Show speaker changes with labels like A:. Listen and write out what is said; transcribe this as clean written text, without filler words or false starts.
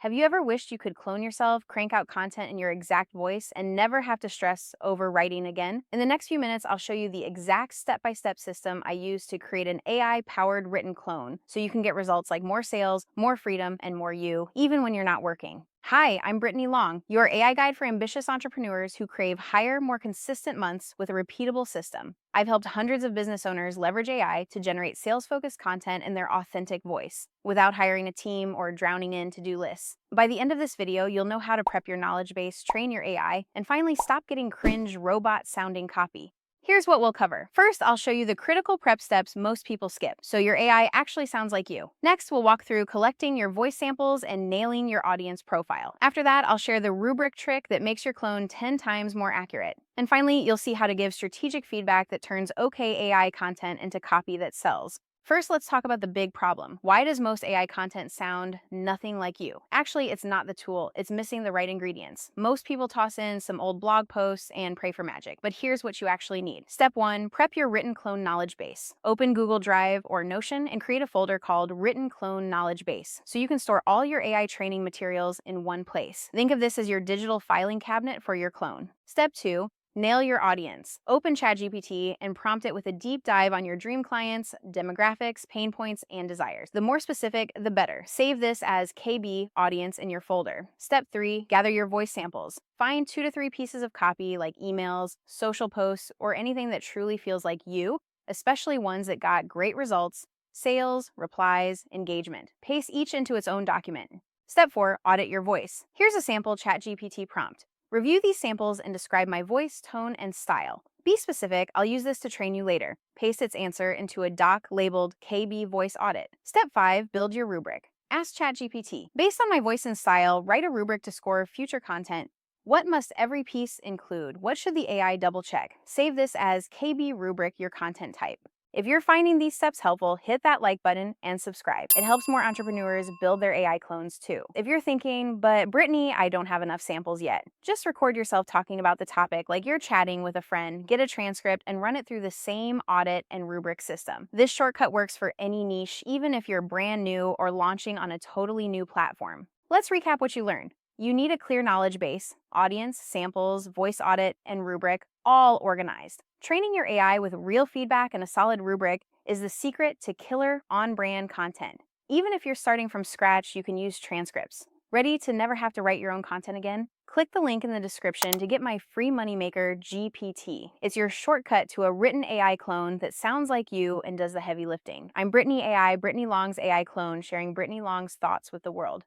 A: Have you ever wished you could clone yourself, crank out content in your exact voice, and never have to stress over writing again? In the next few minutes, I'll show you the exact step-by-step system I use to create an AI-powered written clone so you can get results like more sales, more freedom, and more you, even when you're not working. Hi, I'm Brittany Long, your AI guide for ambitious entrepreneurs who crave higher, more consistent months with a repeatable system. I've helped hundreds of business owners leverage AI to generate sales-focused content in their authentic voice, without hiring a team or drowning in to-do lists. By the end of this video, you'll know how to prep your knowledge base, train your AI, and finally stop getting cringe robot-sounding copy. Here's what we'll cover. First, I'll show you the critical prep steps most people skip, so your AI actually sounds like you. Next, we'll walk through collecting your voice samples and nailing your audience profile. After that, I'll share the rubric trick that makes your clone 10 times more accurate. And finally, you'll see how to give strategic feedback that turns okay AI content into copy that sells. First, let's talk about the big problem. Why does most AI content sound nothing like you? Actually, it's not the tool, it's missing the right ingredients. Most people toss in some old blog posts and pray for magic, but here's what you actually need. Step 1, prep your written clone knowledge base. Open Google Drive or Notion and create a folder called Written Clone Knowledge Base, so you can store all your AI training materials in one place. Think of this as your digital filing cabinet for your clone. Step 2, nail your audience. Open ChatGPT and prompt it with a deep dive on your dream clients, demographics, pain points, and desires. The more specific, the better. Save this as KB audience in your folder. Step 3, gather your voice samples. Find 2 to 3 pieces of copy like emails, social posts, or anything that truly feels like you, especially ones that got great results, sales, replies, engagement. Paste each into its own document. Step 4, audit your voice. Here's a sample ChatGPT prompt. Review these samples and describe my voice, tone, and style. Be specific, I'll use this to train you later. Paste its answer into a doc labeled KB Voice Audit. Step 5, build your rubric. Ask ChatGPT, based on my voice and style, write a rubric to score future content. What must every piece include? What should the AI double check? Save this as KB rubric your content type. If you're finding these steps helpful, hit that like button and subscribe. It helps more entrepreneurs build their AI clones too. If you're thinking, but Brittany, I don't have enough samples yet, just record yourself talking about the topic like you're chatting with a friend, get a transcript, and run it through the same audit and rubric system. This shortcut works for any niche, even if you're brand new or launching on a totally new platform. Let's recap what you learned. You need a clear knowledge base, audience, samples, voice audit, and rubric, all organized. Training your AI with real feedback and a solid rubric is the secret to killer on-brand content. Even if you're starting from scratch, you can use transcripts. Ready to never have to write your own content again? Click the link in the description to get my free moneymaker, GPT. It's your shortcut to a written AI clone that sounds like you and does the heavy lifting. I'm Brittany AI, Brittany Long's AI clone, sharing Brittany Long's thoughts with the world.